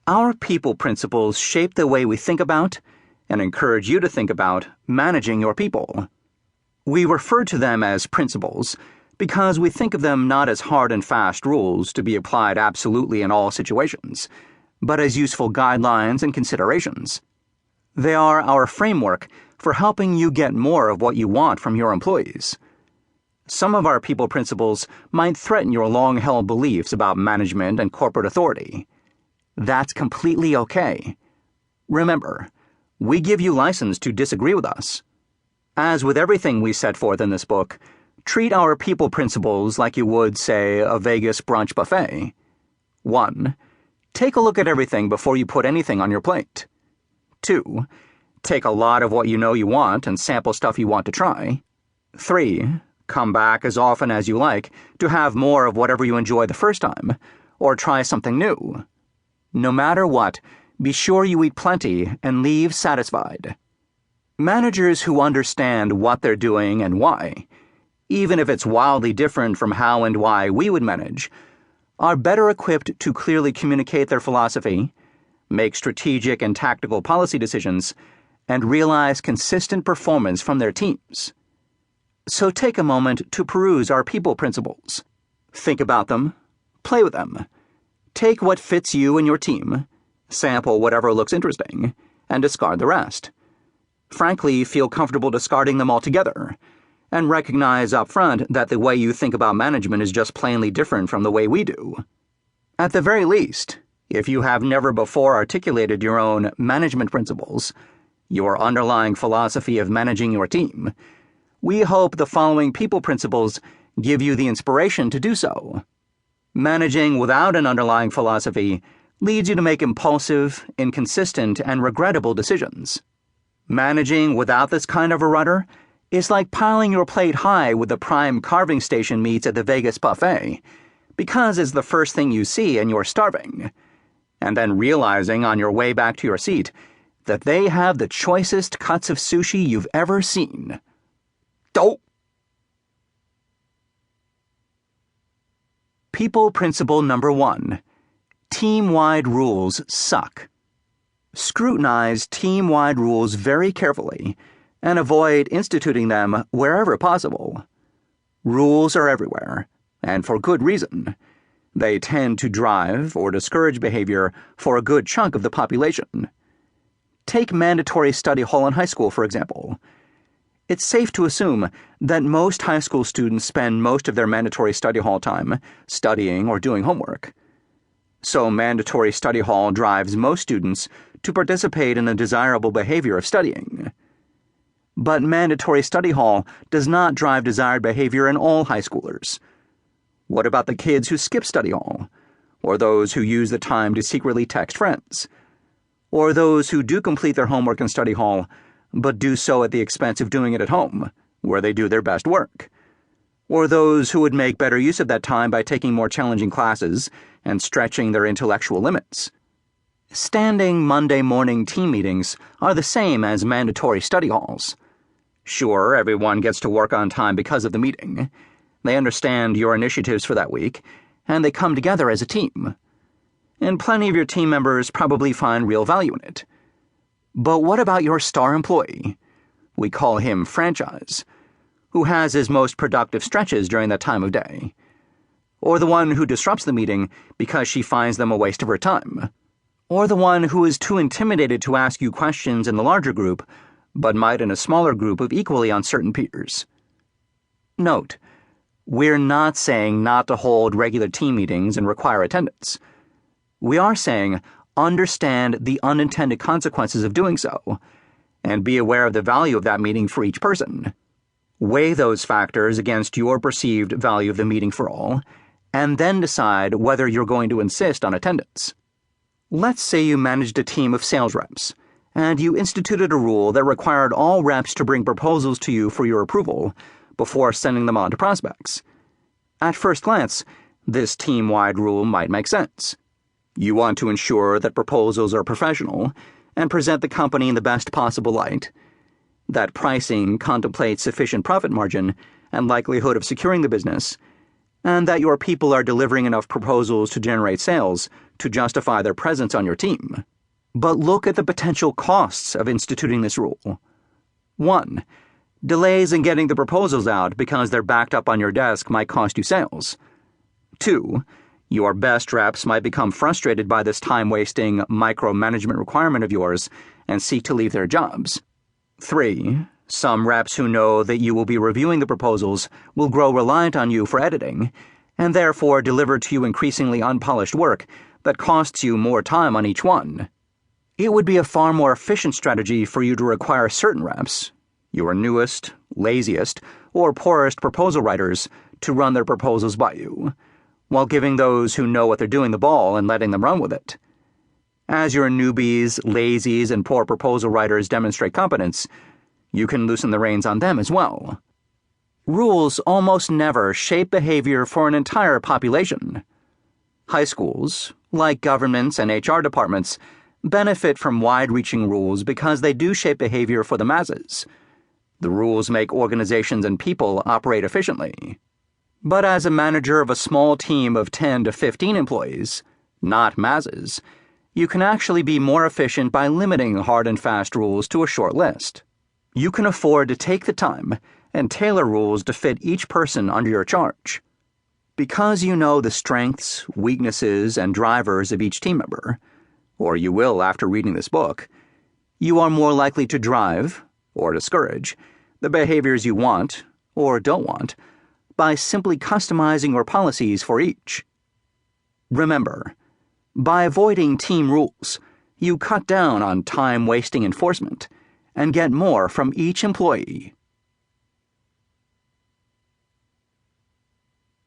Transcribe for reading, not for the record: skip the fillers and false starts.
Our people principles shape the way we think about and encourage you to think about managing your people. We refer to them as principles because we think of them not as hard and fast rules to be applied absolutely in all situations, but as useful guidelines and considerations. They are our framework for helping you get more of what you want from your employees. Some of our people principles might threaten your long-held beliefs about management and corporate authority. That's completely okay. Remember, we give you license to disagree with us. As with everything we set forth in this book, treat our people principles like you would, say, a Vegas brunch buffet. 1. Take a look at everything before you put anything on your plate. 2. Take a lot of what you know you want and sample stuff you want to try. 3. Come back as often as you like to have more of whatever you enjoyed the first time, or try something new. No matter what, be sure you eat plenty and leave satisfied. Managers who understand what they're doing and why, even if it's wildly different from how and why we would manage, are better equipped to clearly communicate their philosophy, make strategic and tactical policy decisions, and realize consistent performance from their teams. So take a moment to peruse our people principles. Think about them, play with them. Take what fits you and your team, sample whatever looks interesting, and discard the rest. Frankly, feel comfortable discarding them altogether, and recognize up front that the way you think about management is just plainly different from the way we do. At the very least, if you have never before articulated your own management principles, your underlying philosophy of managing your team, we hope the following people principles give you the inspiration to do so. Managing without an underlying philosophy leads you to make impulsive, inconsistent, and regrettable decisions. Managing without this kind of a rudder is like piling your plate high with the prime carving station meats at the Vegas buffet, because it's the first thing you see and you're starving, and then realizing on your way back to your seat that they have the choicest cuts of sushi you've ever seen. Dope! People principle number 1. Team-wide rules suck. Scrutinize team-wide rules very carefully and avoid instituting them wherever possible. Rules are everywhere, and for good reason. They tend to drive or discourage behavior for a good chunk of the population. Take mandatory study hall in high school, for example. It's safe to assume that most high school students spend most of their mandatory study hall time studying or doing homework. So mandatory study hall drives most students to participate in the desirable behavior of studying. But mandatory study hall does not drive desired behavior in all high schoolers. What about the kids who skip study hall? Or those who use the time to secretly text friends? Or those who do complete their homework in study hall, but do so at the expense of doing it at home, where they do their best work? Or those who would make better use of that time by taking more challenging classes and stretching their intellectual limits? Standing Monday morning team meetings are the same as mandatory study halls. Sure, everyone gets to work on time because of the meeting. They understand your initiatives for that week, and they come together as a team. And plenty of your team members probably find real value in it. But what about your star employee? We call him franchise, who has his most productive stretches during that time of day. Or the one who disrupts the meeting because she finds them a waste of her time. Or the one who is too intimidated to ask you questions in the larger group, but might in a smaller group of equally uncertain peers. Note, we're not saying not to hold regular team meetings and require attendance. We are saying understand the unintended consequences of doing so, and be aware of the value of that meeting for each person. Weigh those factors against your perceived value of the meeting for all, and then decide whether you're going to insist on attendance. Let's say you managed a team of sales reps, and you instituted a rule that required all reps to bring proposals to you for your approval before sending them on to prospects. At first glance, this team-wide rule might make sense. You want to ensure that proposals are professional and present the company in the best possible light, that pricing contemplates sufficient profit margin and likelihood of securing the business, and that your people are delivering enough proposals to generate sales to justify their presence on your team. But look at the potential costs of instituting this rule. 1. Delays in getting the proposals out because they're backed up on your desk might cost you sales. 2. Your best reps might become frustrated by this time-wasting micromanagement requirement of yours and seek to leave their jobs. 3. Some reps who know that you will be reviewing the proposals will grow reliant on you for editing, and therefore deliver to you increasingly unpolished work that costs you more time on each one. It would be a far more efficient strategy for you to require certain reps, your newest, laziest, or poorest proposal writers, to run their proposals by you, while giving those who know what they're doing the ball and letting them run with it. As your newbies, lazies, and poor proposal writers demonstrate competence, you can loosen the reins on them as well. Rules almost never shape behavior for an entire population. High schools, like governments and HR departments, benefit from wide-reaching rules because they do shape behavior for the masses. The rules make organizations and people operate efficiently. But as a manager of a small team of 10 to 15 employees, not masses, you can actually be more efficient by limiting hard and fast rules to a short list. You can afford to take the time and tailor rules to fit each person under your charge. Because you know the strengths, weaknesses, and drivers of each team member, or you will after reading this book, you are more likely to drive, or discourage, the behaviors you want, or don't want, by simply customizing your policies for each. Remember, by avoiding team rules, you cut down on time-wasting enforcement and get more from each employee.